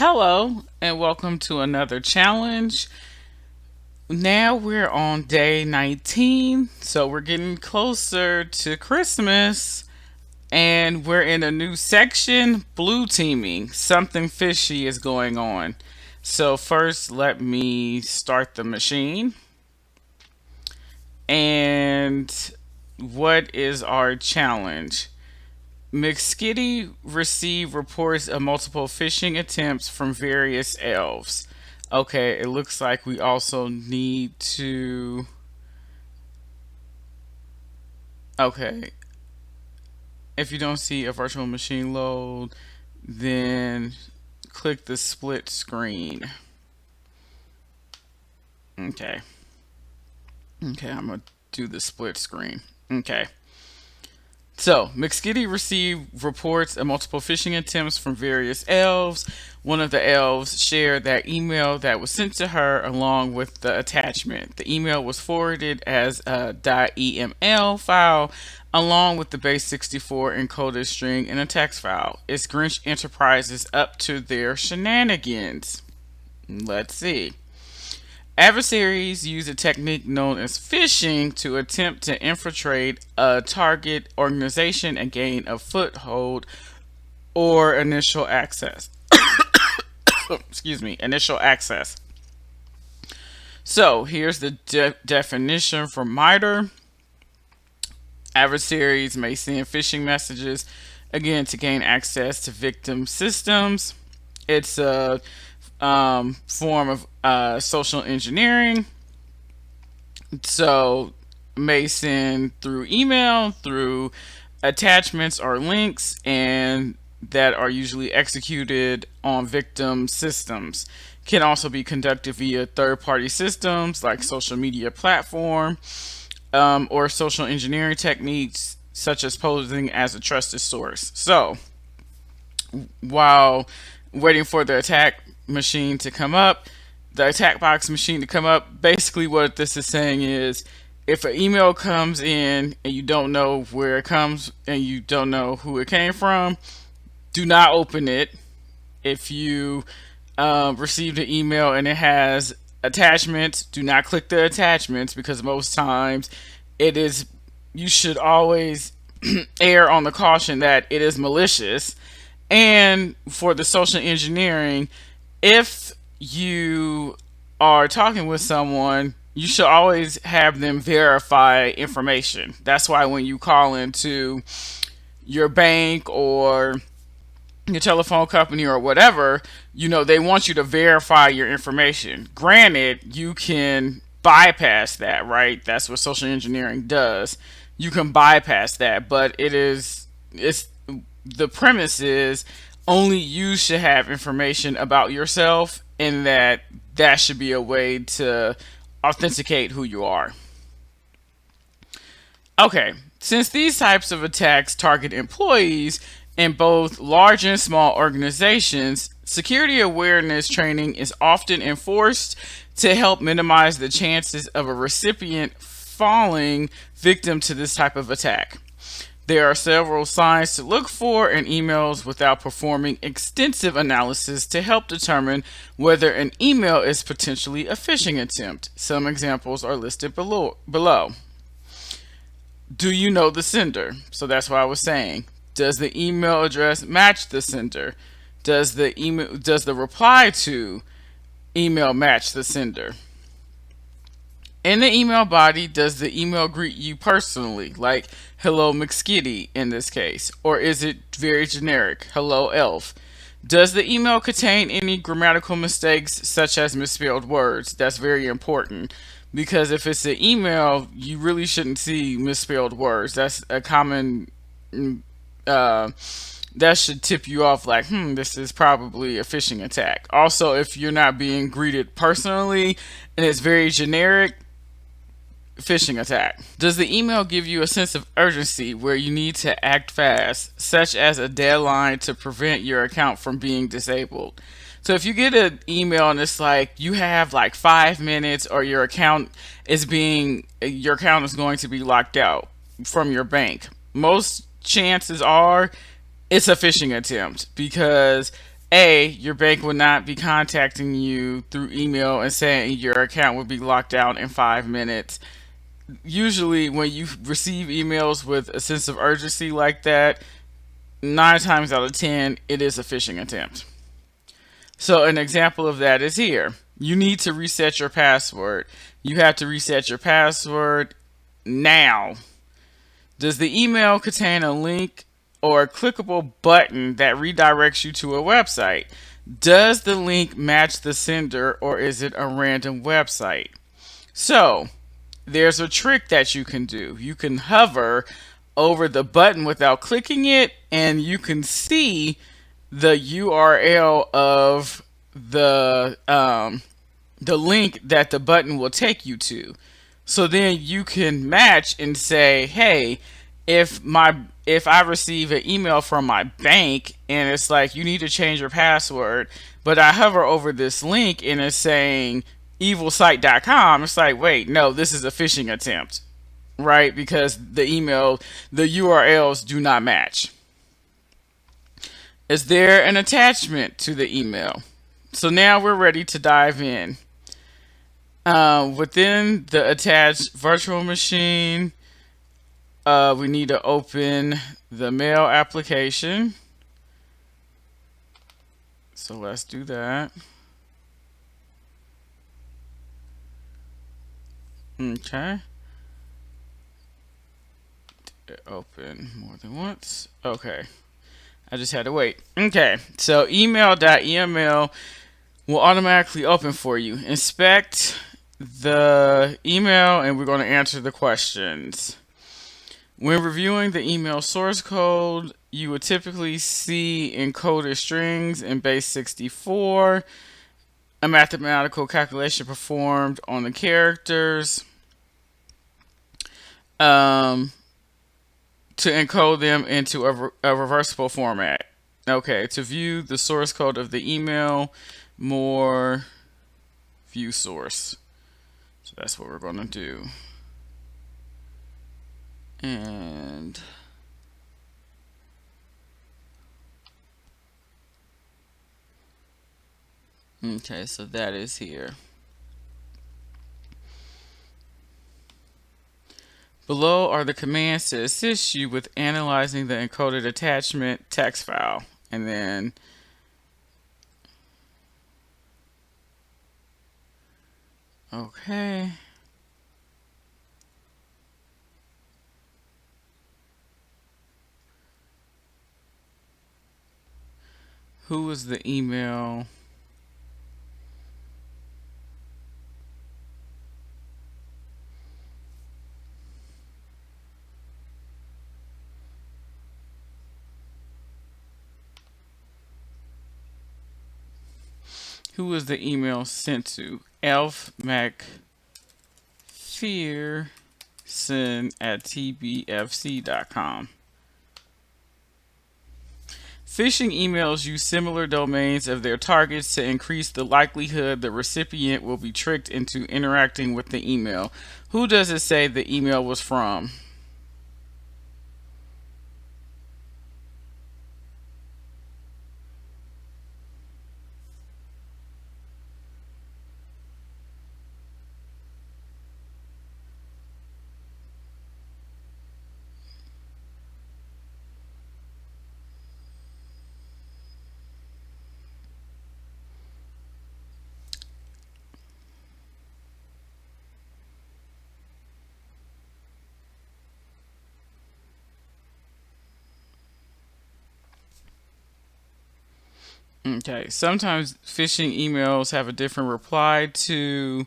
Hello, and welcome to another challenge. Now we're on day 19, so we're getting closer to Christmas, and we're in a new section, blue teaming. Something fishy is going on. So, first, let me start the machine. And what is our challenge? McSkitty received reports of multiple phishing attempts from various elves. Okay, it looks like we also need to. Okay, if you don't see a virtual machine load, then click the split screen. Okay, okay, I'm gonna do the split screen. Okay. So, McSkitty received reports of multiple phishing attempts from various elves. One of the elves shared that email that was sent to her along with the attachment. The email was forwarded as a .eml file along with the base 64 encoded string in a text file. It's Grinch Enterprises up to their shenanigans. Let's see. Adversaries use a technique known as phishing to attempt to infiltrate a target organization and gain a foothold or initial access. Excuse me, initial access. So here's the definition from MITRE. Adversaries may send phishing messages again to gain access to victim systems. It's a form of social engineering. So, may send through email, through attachments or links, and that are usually executed on victim systems. Can also be conducted via third-party systems like social media platform or social engineering techniques such as posing as a trusted source. So, while waiting for the attack machine to come up, the attack box machine to come up, basically what this is saying is if an email comes in and you don't know where it comes and you don't know who it came from, do not open it. If you received an email and it has attachments, do not click the attachments because most times it is, you should always err on the caution that it is malicious. And for the social engineering, if you are talking with someone, you should always have them verify information. That's why when you call into your bank or your telephone company or whatever, they want you to verify your information. Granted, you can bypass that, right? That's what social engineering does. You can bypass that, but it's the premise is only you should have information about yourself, and that should be a way to authenticate who you are. Okay, since these types of attacks target employees in both large and small organizations, security awareness training is often enforced to help minimize the chances of a recipient falling victim to this type of attack. There are several signs to look for in emails without performing extensive analysis to help determine whether an email is potentially a phishing attempt. Some examples are listed below. Do you know the sender? So that's what I was saying. Does the email address match the sender? Does the reply to email match the sender? In the email body, does the email greet you personally, like hello McSkitty in this case? Or is it very generic, hello elf? Does the email contain any grammatical mistakes such as misspelled words? That's very important because if it's an email, you really shouldn't see misspelled words. That's a common, uh, that should tip you off like, this is probably a phishing attack. Also, if you're not being greeted personally and it's very generic, phishing attack. Does the email give you a sense of urgency where you need to act fast, such as a deadline to prevent your account from being disabled? So if you get an email and it's like you have like 5 minutes or your account is going to be locked out from your bank, most chances are it's a phishing attempt because Your bank will not be contacting you through email and saying your account will be locked down in 5 minutes. Usually, when you receive emails with a sense of urgency like that, 9 times out of 10, it is a phishing attempt. So, an example of that is here. You need to reset your password. You have to reset your password now. Does the email contain a link or a clickable button that redirects you to a website? Does the link match the sender or is it a random website? So, there's a trick that you can do. You can hover over the button without clicking it, and you can see the URL of the link that the button will take you to. So then you can match and say, hey, if I receive an email from my bank and it's like you need to change your password, but I hover over this link and it's saying evilsite.com, it's like, wait, no, this is a phishing attempt, right? Because the URLs do not match. Is there an attachment to the email? So now we're ready to dive in. Within the attached virtual machine, we need to open the mail application. So let's do that. Okay. Open more than once. Okay. I just had to wait. Okay. So email.eml will automatically open for you. Inspect the email and we're going to answer the questions. When reviewing the email source code, you would typically see encoded strings in base 64, a mathematical calculation performed on the characters to encode them into a reversible format. Okay, to view the source code of the email, more view source. So that's what we're going to do. And okay, so that is here. Below are the commands to assist you with analyzing the encoded attachment text file. And then okay. Who was the email? Who was the email sent to? Elf McPherson@tbfc.com. Phishing emails use similar domains of their targets to increase the likelihood the recipient will be tricked into interacting with the email. Who does it say the email was from? Okay, sometimes phishing emails have a different reply to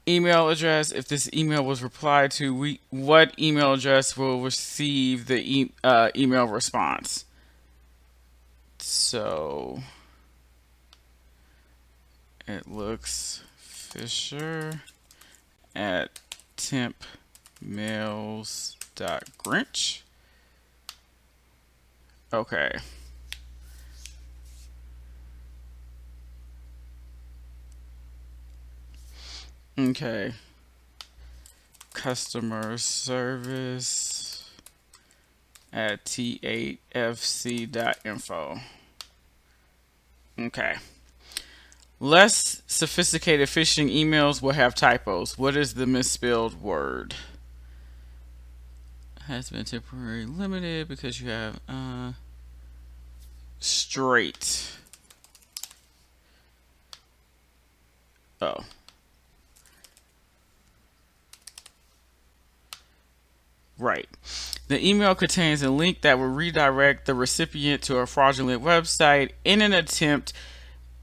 email address. If this email was replied to, what email address will receive the email response? So it looks Fisher at tempmails.grinch. Okay. Okay. Customer service at t8fc.info. Okay. Less sophisticated phishing emails will have typos. What is the misspelled word? Has been temporarily limited because you have straight. Oh. Right. The email contains a link that will redirect the recipient to a fraudulent website in an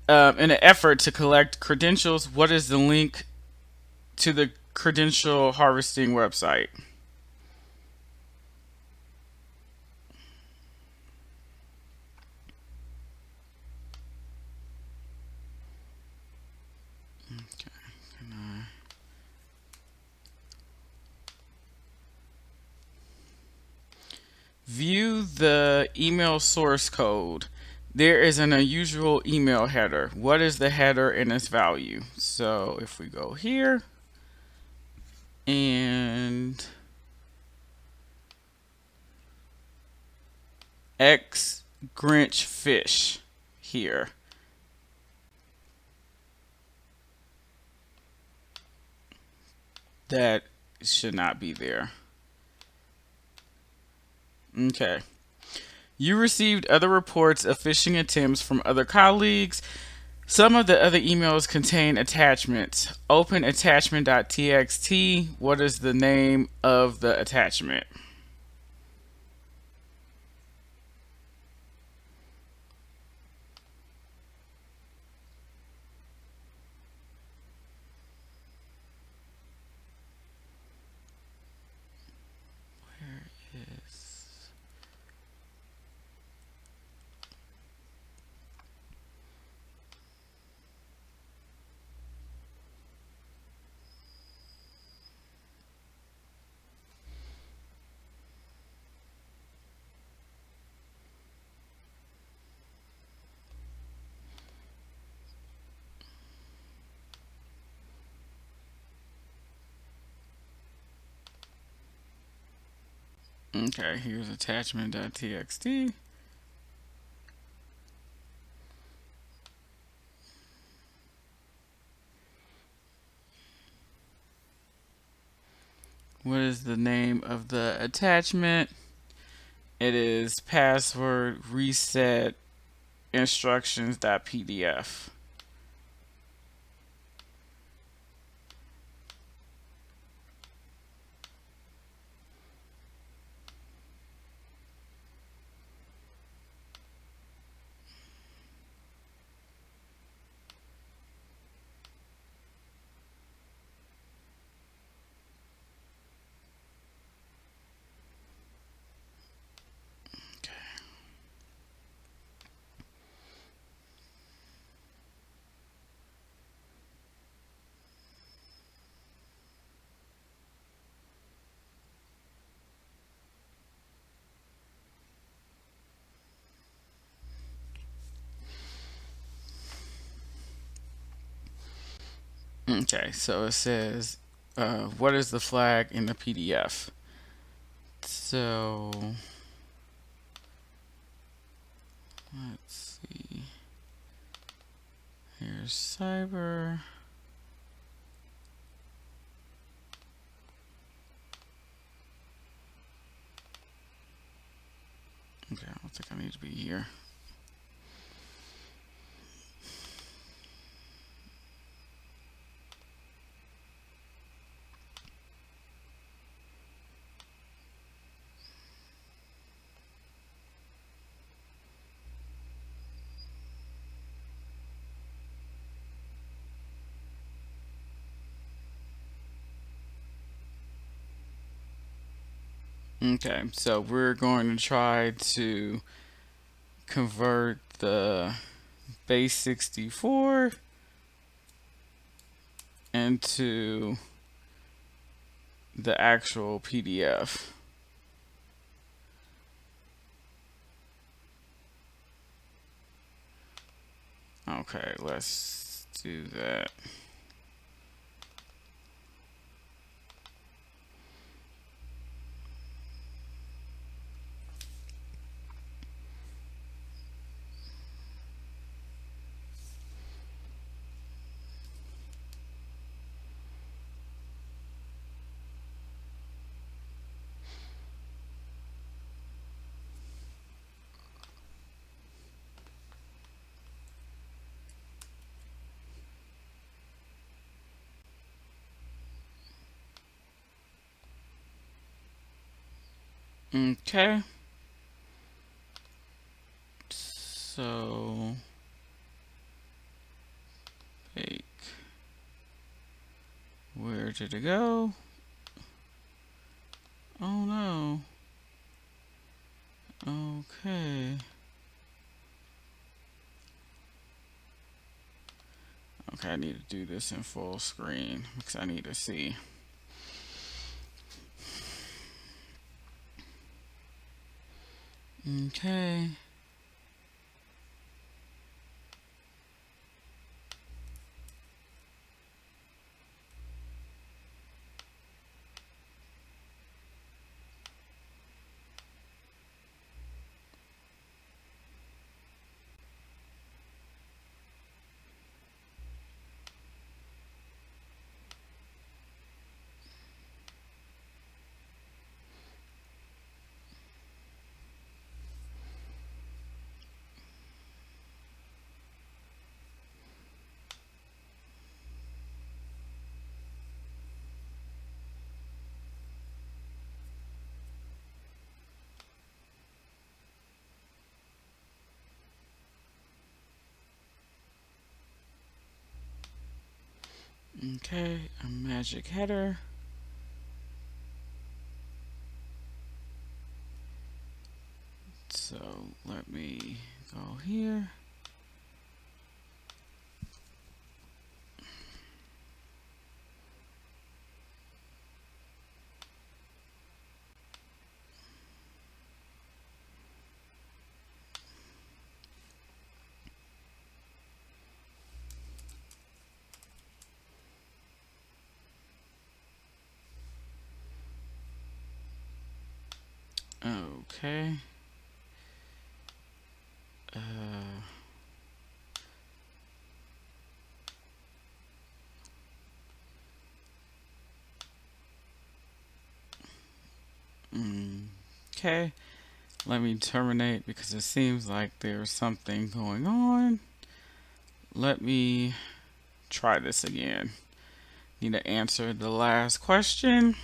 effort to collect credentials. What is the link to the credential harvesting website? Okay. View the email source code. There is an unusual email header. What is the header and its value? So if we go here and X Grinch fish here. That should not be there. Okay. You received other reports of phishing attempts from other colleagues. Some of the other emails contain attachments. Open attachment.txt. What is the name of the attachment? Where is. Okay, here's attachment.txt. What is the name of the attachment? It is password reset instructions.pdf. Okay, so it says, what is the flag in the PDF? So, let's see. Here's cyber. Okay, I don't think I need to be here. Okay, so we're going to try to convert the base 64 into the actual PDF. Okay, let's do that. Okay. So fake. Where did it go? Oh no. Okay. Okay, I need to do this in full screen because I need to see. Okay. Okay, a magic header. So let me go here. Okay. Uh, okay. Let me terminate because it seems like there's something going on. Let me try this again. Need to answer the last question.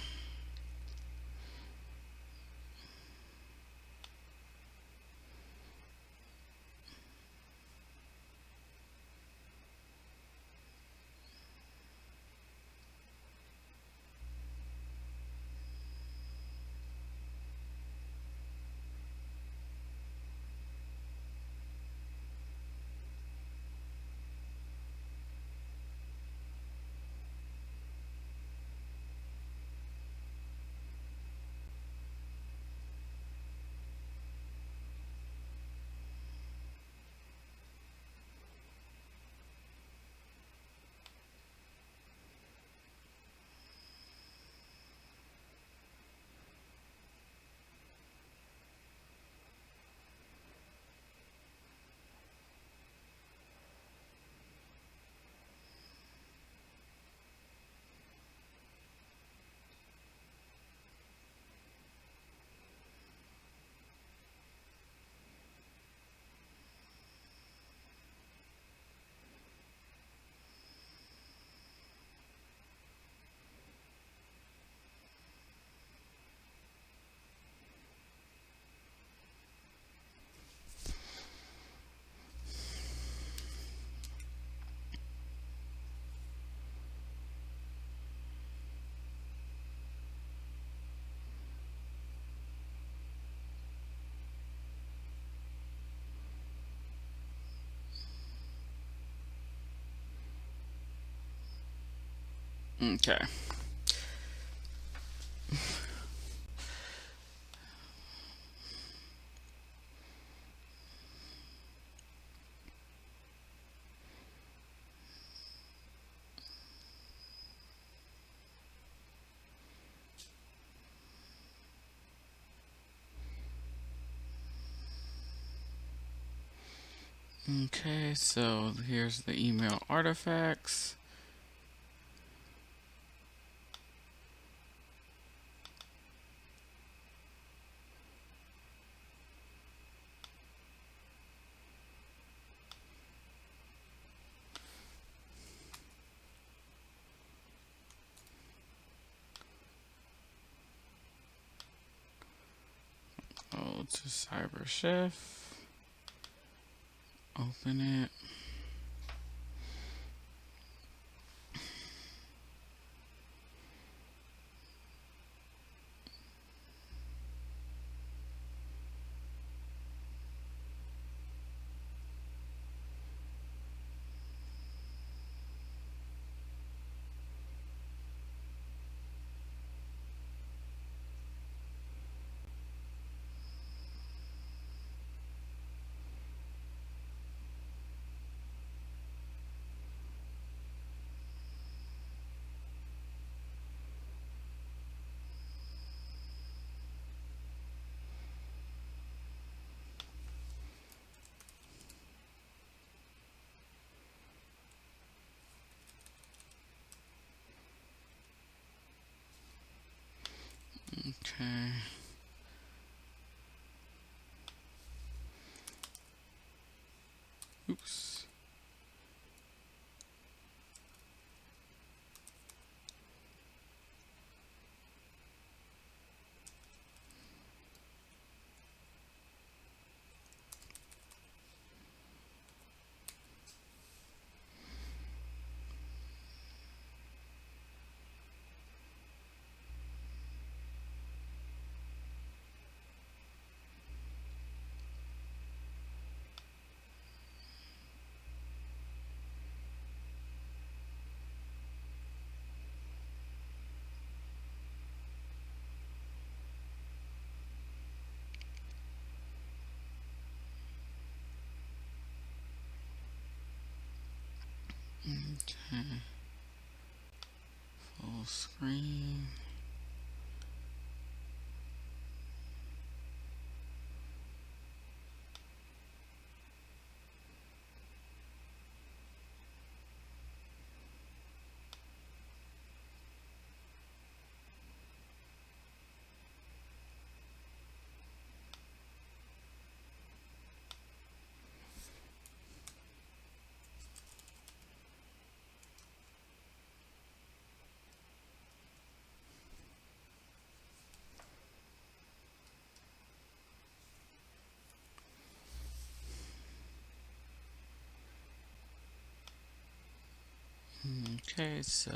Okay. Okay, so here's the email artifacts. to Cyber Chef. Open it. Okay. Oops. Okay. Full screen. Okay, so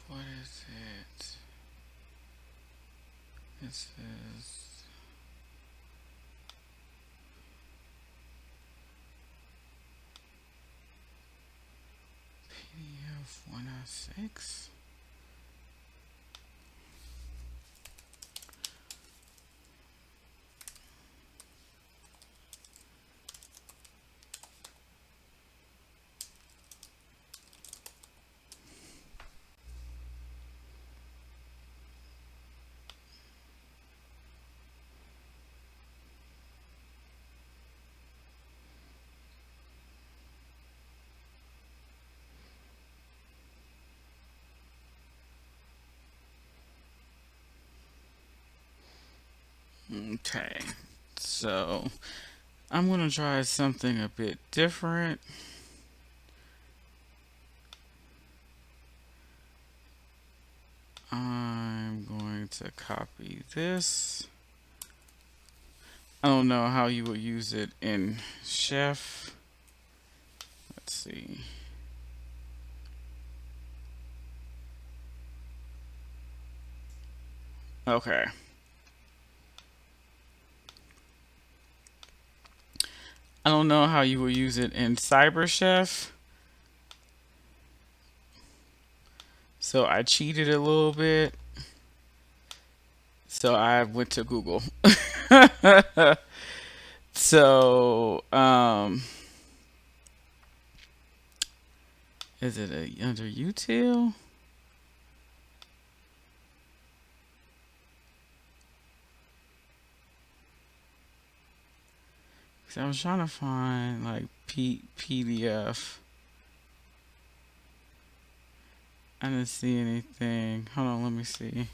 what is it? This is 106. Okay, so I'm gonna try something a bit different. I'm going to copy this. I don't know how you would use it in Chef. Let's see. Okay. I don't know how you would use it in Cyber Chef. So I cheated a little bit. So I went to Google. So, is it under util? Cause I was trying to find like PDF. I didn't see anything. Hold on, let me see.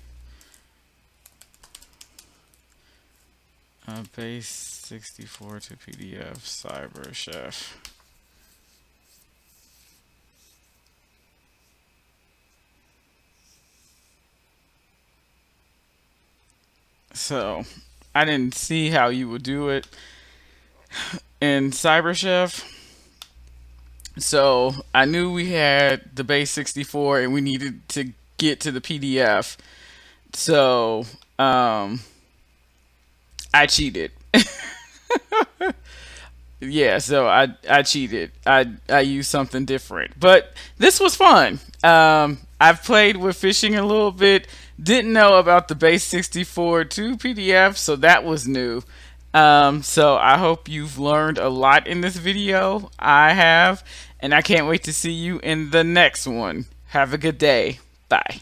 Base 64 to PDF Cyber Chef. So I didn't see how you would do it in Cyber Chef. So I knew we had the base 64 and we needed to get to the PDF. So I cheated. Yeah, so I cheated. I used something different, but this was fun. I've played with phishing a little bit. Didn't know about the base 64 to PDF, so that was new. So I hope you've learned a lot in this video. I have, and I can't wait to see you in the next one. Have a good day. Bye.